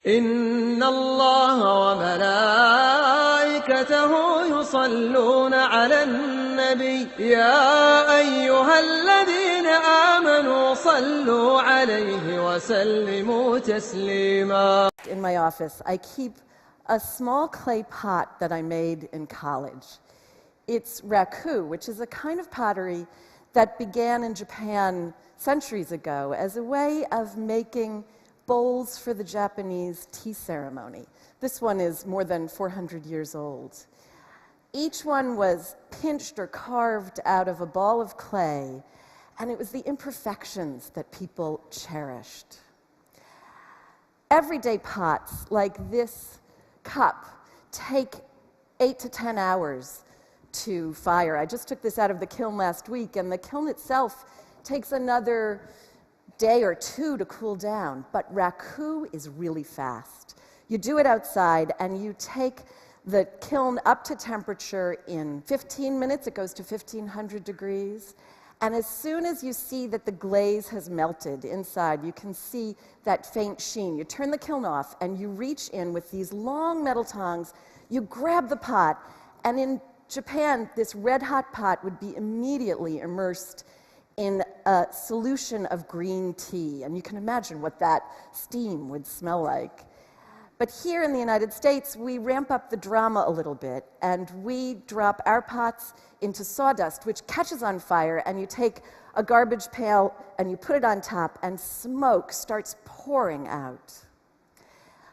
إن الله وملائكته يصلون على النبي يا أيها الذين آمنوا صلوا عليه وسلموا تسليما. In my office, I keep a small clay pot that I made in college. It's raku, which is a kind of pottery that began in Japan centuries ago as a way of making bowls for the Japanese tea ceremony. This one is more than 400 years old. Each one was pinched or carved out of a ball of clay, and it was the imperfections that people cherished. Everyday pots like this cup take 8 to 10 hours to fire. I just took this out of the kiln last week, and the kiln itself takes another day or two to cool down. But raku is really fast. You do it outside, and you take the kiln up to temperature in 15 minutes. It goes to 1500 degrees. And as soon as you see that the glaze has melted inside, you can see that faint sheen. You turn the kiln off, and you reach in with these long metal tongs. You grab the pot, and in Japan, this red-hot pot would be immediately immersed in a solution of green tea. And you can imagine what that steam would smell like. But here in the United States, we ramp up the drama a little bit, and we drop our pots into sawdust, which catches on fire, and you take a garbage pail and you put it on top, and smoke starts pouring out.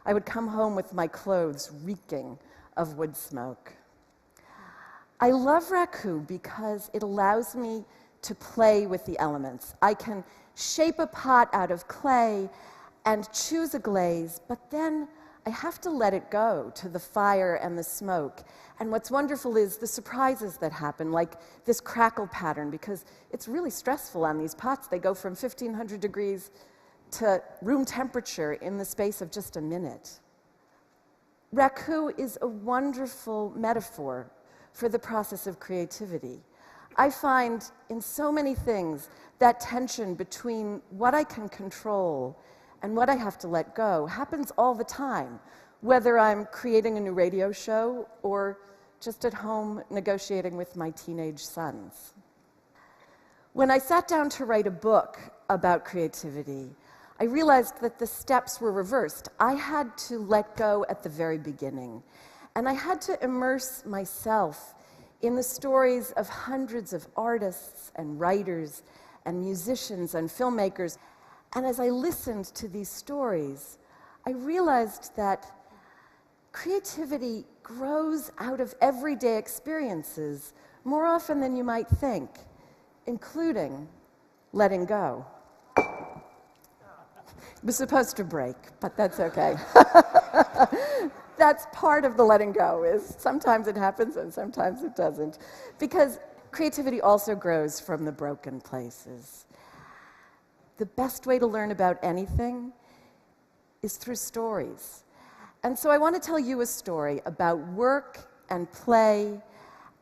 I would come home with my clothes reeking of wood smoke. I love raku because it allows me to play with the elements. I can shape a pot out of clay and choose a glaze, but then I have to let it go to the fire and the smoke. And what's wonderful is the surprises that happen, like this crackle pattern, because it's really stressful on these pots. They go from 1500 degrees to room temperature in the space of just a minute. Raku is a wonderful metaphor for the process of creativity. I find in so many things that tension between what I can control and what I have to let go happens all the time, whether I'm creating a new radio show or just at home negotiating with my teenage sons. When I sat down to write a book about creativity, I realized that the steps were reversed. I had to let go at the very beginning, and I had to immerse myself in the stories of hundreds of artists and writers and musicians and filmmakers. And as I listened to these stories, I realized that creativity grows out of everyday experiences more often than you might think, including letting go. It was supposed to break, but that's okay. That's part of the letting go, is sometimes it happens and sometimes it doesn't. Because creativity also grows from the broken places. The best way to learn about anything is through stories. And so I want to tell you a story about work and play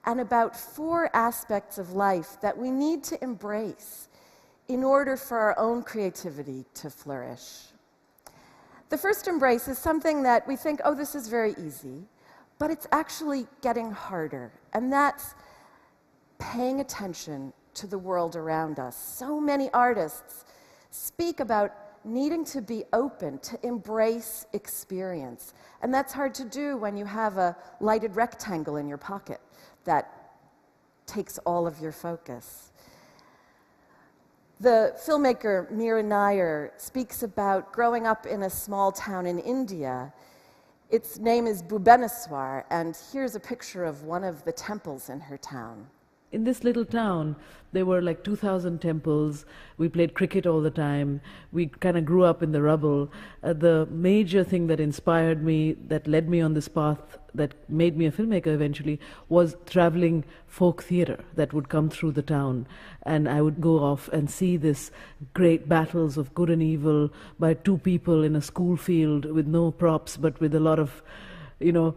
and about 4 aspects of life that we need to embrace in order for our own creativity to flourish. The first embrace is something that we think, oh, this is very easy, but it's actually getting harder, and that's paying attention to the world around us. So many artists speak about needing to be open, to embrace experience, and that's hard to do when you have a lighted rectangle in your pocket that takes all of your focus. The filmmaker Meera Nair speaks about growing up in a small town in India. Its name is Bhubaneswar, and here's a picture of one of the temples in her town. In this little town, there were like 2,000 temples. We played cricket all the time. We kind of grew up in the rubble. The major thing that inspired me, that led me on this path, that made me a filmmaker eventually, was traveling folk theater that would come through the town. And I would go off and see this great battles of good and evil by 2 people in a school field with no props, but with a lot of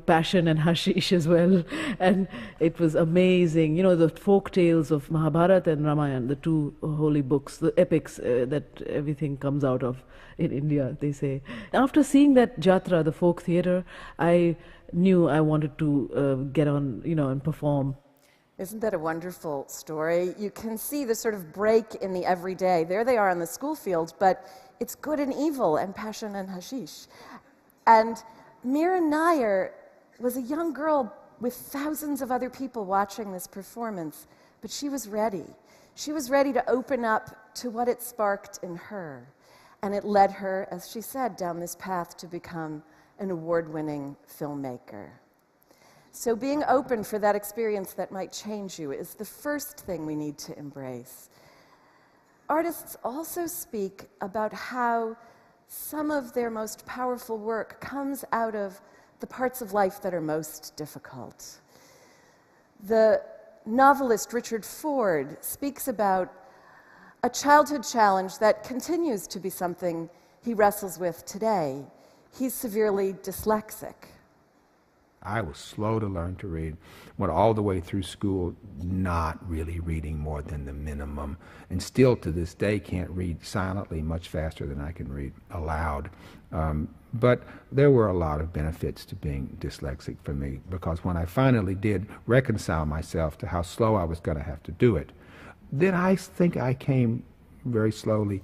passion and hashish as well. And it was amazing. The folk tales of Mahabharata and Ramayana, the two holy books, the epics that everything comes out of in India, they say. After seeing that Jatra, the folk theatre, I knew I wanted to get on, and perform. Isn't that a wonderful story? You can see the sort of break in the everyday. There they are on the school field, but it's good and evil and passion and hashish. And Mira Nair was a young girl with thousands of other people watching this performance, but she was ready. She was ready to open up to what it sparked in her. And it led her, as she said, down this path to become an award-winning filmmaker. So being open for that experience that might change you is the first thing we need to embrace. Artists also speak about how some of their most powerful work comes out of the parts of life that are most difficult. The novelist Richard Ford speaks about a childhood challenge that continues to be something he wrestles with today. He's severely dyslexic. I was slow to learn to read, went all the way through school not really reading more than the minimum, and still to this day can't read silently much faster than I can read aloud. But there were a lot of benefits to being dyslexic for me, because when I finally did reconcile myself to how slow I was going to have to do it, then I think I came very slowly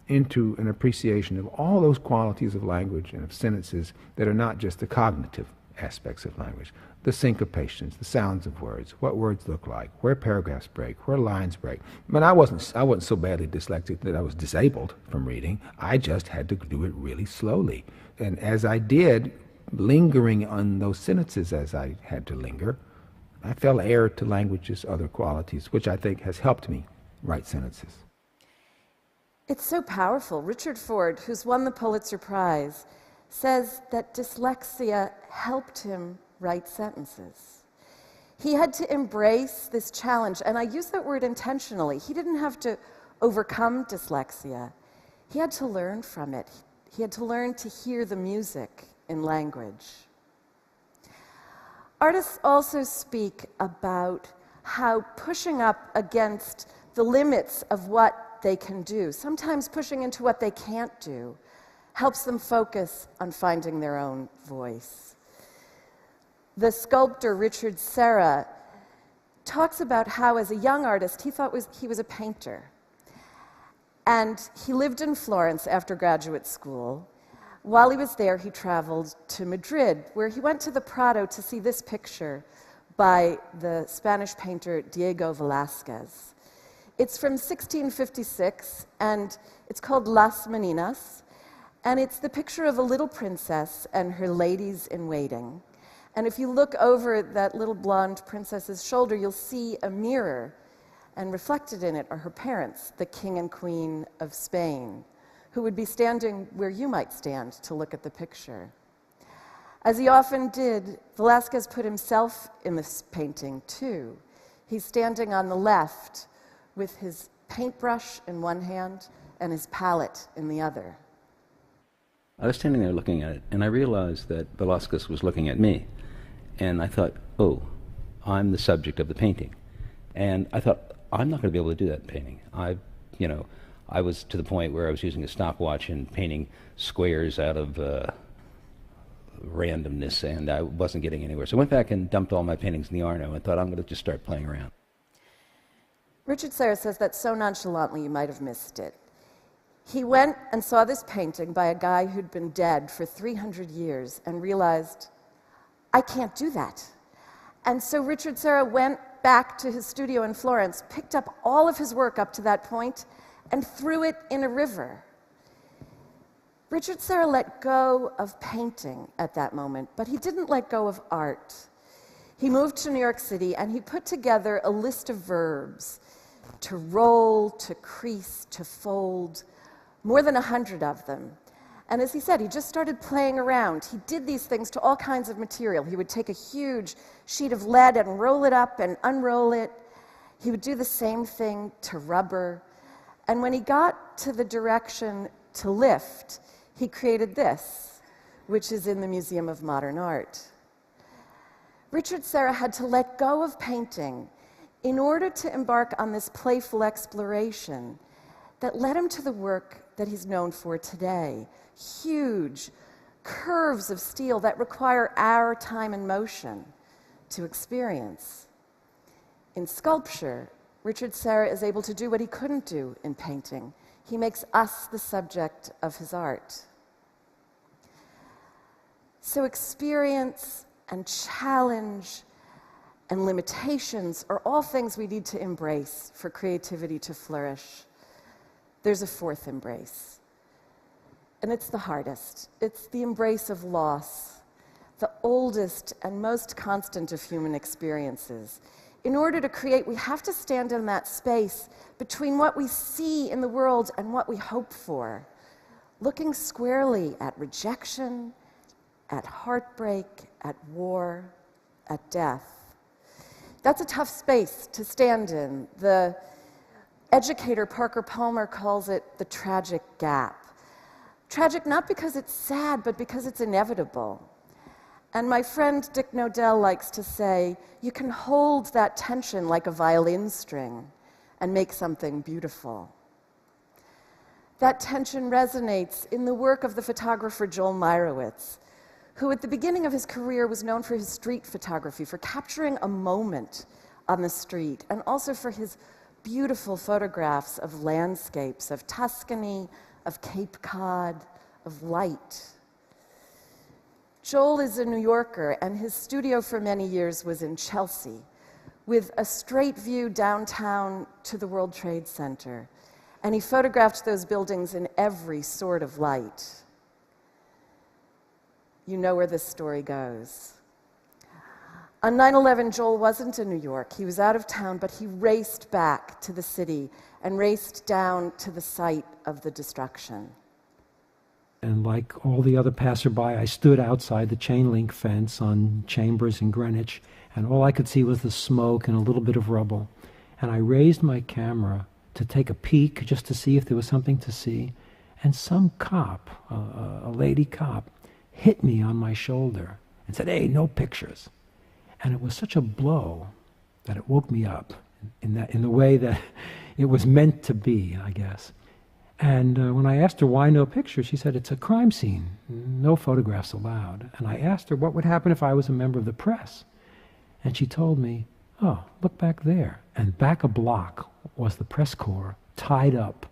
into an appreciation of all those qualities of language and of sentences that are not just the cognitive aspects of language, the syncopations, the sounds of words, what words look like, where paragraphs break, where lines break. But I wasn't so badly dyslexic that I was disabled from reading. I just had to do it really slowly. And as I did, lingering on those sentences as I had to linger, I fell heir to language's other qualities, which I think has helped me write sentences. It's so powerful. Richard Ford, who's won the Pulitzer Prize, says that dyslexia helped him write sentences. He had to embrace this challenge, and I use that word intentionally. He didn't have to overcome dyslexia. He had to learn from it. He had to learn to hear the music in language. Artists also speak about how pushing up against the limits of what they can do, sometimes pushing into what they can't do, helps them focus on finding their own voice. The sculptor Richard Serra talks about how, as a young artist, he thought he was a painter. And he lived in Florence after graduate school. While he was there, he traveled to Madrid, where he went to the Prado to see this picture by the Spanish painter Diego Velázquez. It's from 1656, and it's called Las Meninas. And it's the picture of a little princess and her ladies-in-waiting. And if you look over that little blonde princess's shoulder, you'll see a mirror, and reflected in it are her parents, the king and queen of Spain, who would be standing where you might stand to look at the picture. As he often did, Velázquez put himself in this painting too. He's standing on the left with his paintbrush in one hand and his palette in the other. I was standing there looking at it, and I realized that Velázquez was looking at me. And I thought, oh, I'm the subject of the painting. And I thought, I'm not going to be able to do that painting. I was to the point where I was using a stopwatch and painting squares out of randomness, and I wasn't getting anywhere. So I went back and dumped all my paintings in the Arno and thought, I'm going to just start playing around. Richard Serra says that so nonchalantly you might have missed it. He went and saw this painting by a guy who'd been dead for 300 years and realized, I can't do that. And so Richard Serra went back to his studio in Florence, picked up all of his work up to that point, and threw it in a river. Richard Serra let go of painting at that moment, but he didn't let go of art. He moved to New York City, and he put together a list of verbs: to roll, to crease, to fold, more than 100 of them. And as he said, he just started playing around. He did these things to all kinds of material. He would take a huge sheet of lead and roll it up and unroll it. He would do the same thing to rubber. And when he got to the direction to lift, he created this, which is in the Museum of Modern Art. Richard Serra had to let go of painting in order to embark on this playful exploration that led him to the work that he's known for today. Huge curves of steel that require our time and motion to experience. In sculpture, Richard Serra is able to do what he couldn't do in painting. He makes us the subject of his art. So experience and challenge and limitations are all things we need to embrace for creativity to flourish. There's a fourth embrace, and it's the hardest. It's the embrace of loss, the oldest and most constant of human experiences. In order to create, we have to stand in that space between what we see in the world and what we hope for, looking squarely at rejection, at heartbreak, at war, at death. That's a tough space to stand in. The educator Parker Palmer calls it the tragic gap. Tragic not because it's sad, but because it's inevitable. And my friend Dick Nodell likes to say, you can hold that tension like a violin string and make something beautiful. That tension resonates in the work of the photographer Joel Meyerowitz, who at the beginning of his career was known for his street photography, for capturing a moment on the street, and also for his beautiful photographs of landscapes, of Tuscany, of Cape Cod, of light. Joel is a New Yorker, and his studio for many years was in Chelsea, with a straight view downtown to the World Trade Center. And he photographed those buildings in every sort of light. You know where this story goes. On 9/11, Joel wasn't in New York. He was out of town, but he raced back to the city and raced down to the site of the destruction. And like all the other passerby, I stood outside the chain link fence on Chambers in Greenwich, and all I could see was the smoke and a little bit of rubble. And I raised my camera to take a peek just to see if there was something to see. And some cop, a lady cop, hit me on my shoulder and said, "Hey, no pictures." And it was such a blow that it woke me up in the way that it was meant to be, I guess. And when I asked her why no pictures, she said, "It's a crime scene, no photographs allowed." And I asked her what would happen if I was a member of the press. And she told me, "Oh, look back there." And back a block was the press corps tied up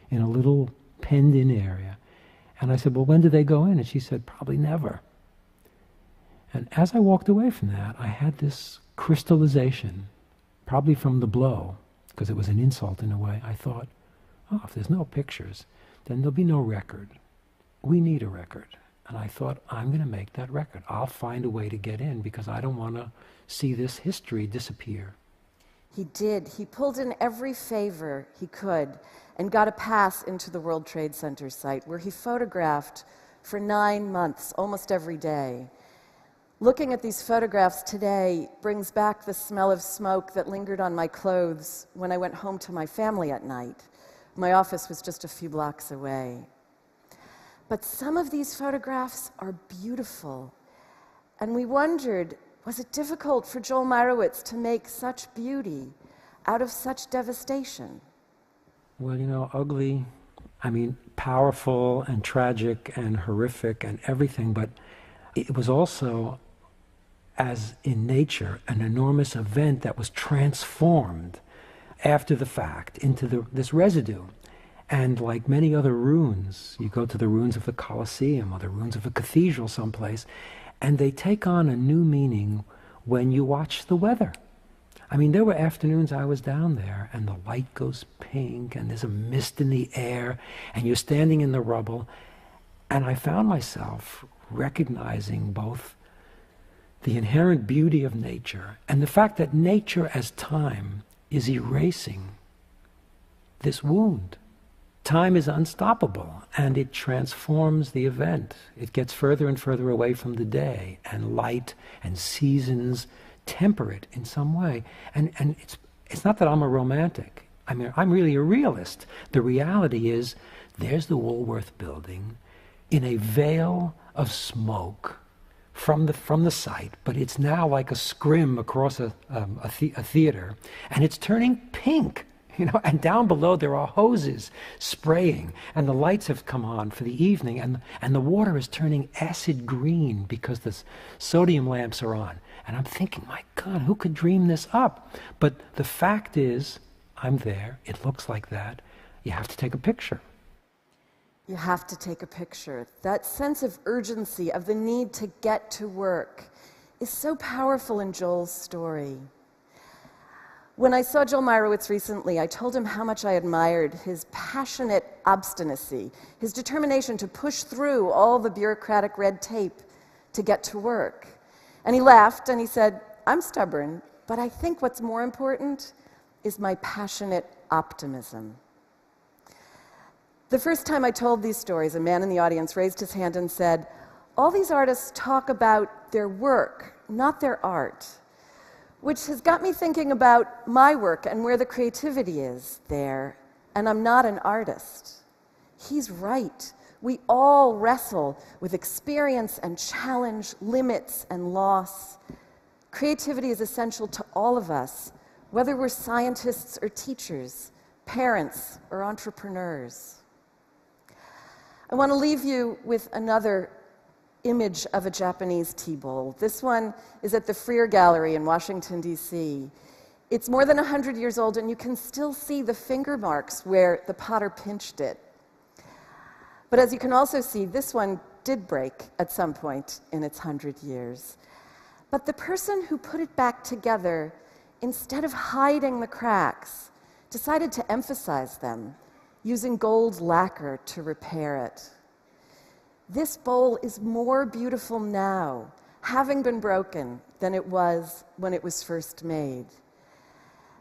in a little penned-in area. And I said, "Well, when did they go in?" And she said, "Probably never." And as I walked away from that, I had this crystallization, probably from the blow, because it was an insult in a way. I thought, oh, if there's no pictures, then there'll be no record. We need a record. And I thought, I'm going to make that record. I'll find a way to get in because I don't want to see this history disappear. He did. He pulled in every favor he could and got a pass into the World Trade Center site, where he photographed for 9 months, almost every day. Looking at these photographs today brings back the smell of smoke that lingered on my clothes when I went home to my family at night. My office was just a few blocks away. But some of these photographs are beautiful. And we wondered, was it difficult for Joel Meyerowitz to make such beauty out of such devastation? Well, you know, ugly, I mean, powerful and tragic and horrific and everything, but it was also, as in nature, an enormous event that was transformed after the fact into this residue. And like many other ruins, you go to the ruins of the Colosseum or the ruins of a cathedral someplace, and they take on a new meaning when you watch the weather. I mean, there were afternoons I was down there, and the light goes pink, and there's a mist in the air, and you're standing in the rubble, and I found myself recognizing both the inherent beauty of nature and the fact that nature as time is erasing this wound. Time is unstoppable, and it transforms the event. It gets further and further away from the day, and light and seasons temper it in some way. And it's not that I'm a romantic. I mean, I'm really a realist. The reality is, there's the Woolworth building in a veil of smoke from the site, but it's now like a scrim across a theater, and it's turning pink. And down below there are hoses spraying, and the lights have come on for the evening, and the water is turning acid green because the sodium lamps are on. And I'm thinking, my God, who could dream this up? But the fact is, I'm there, it looks like that. You have to take a picture. You have to take a picture. That sense of urgency, of the need to get to work, is so powerful in Joel's story. When I saw Joel Meyerowitz recently, I told him how much I admired his passionate obstinacy, his determination to push through all the bureaucratic red tape to get to work. And he laughed and he said, "I'm stubborn, but I think what's more important is my passionate optimism." The first time I told these stories, a man in the audience raised his hand and said, "All these artists talk about their work, not their art," which has got me thinking about my work and where the creativity is there, and I'm not an artist. He's right. We all wrestle with experience and challenge, limits and loss. Creativity is essential to all of us, whether we're scientists or teachers, parents or entrepreneurs. I want to leave you with another image of a Japanese tea bowl. This one is at the Freer Gallery in Washington, D.C. It's more than 100 years old, and you can still see the finger marks where the potter pinched it. But as you can also see, this one did break at some point in its 100 years. But the person who put it back together, instead of hiding the cracks, decided to emphasize them, using gold lacquer to repair it. This bowl is more beautiful now, having been broken, than it was when it was first made.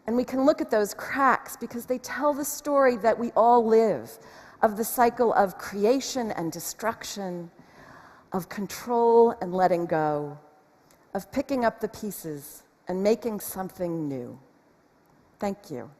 And we can look at those cracks because they tell the story that we all live, of the cycle of creation and destruction, of control and letting go, of picking up the pieces and making something new. Thank you.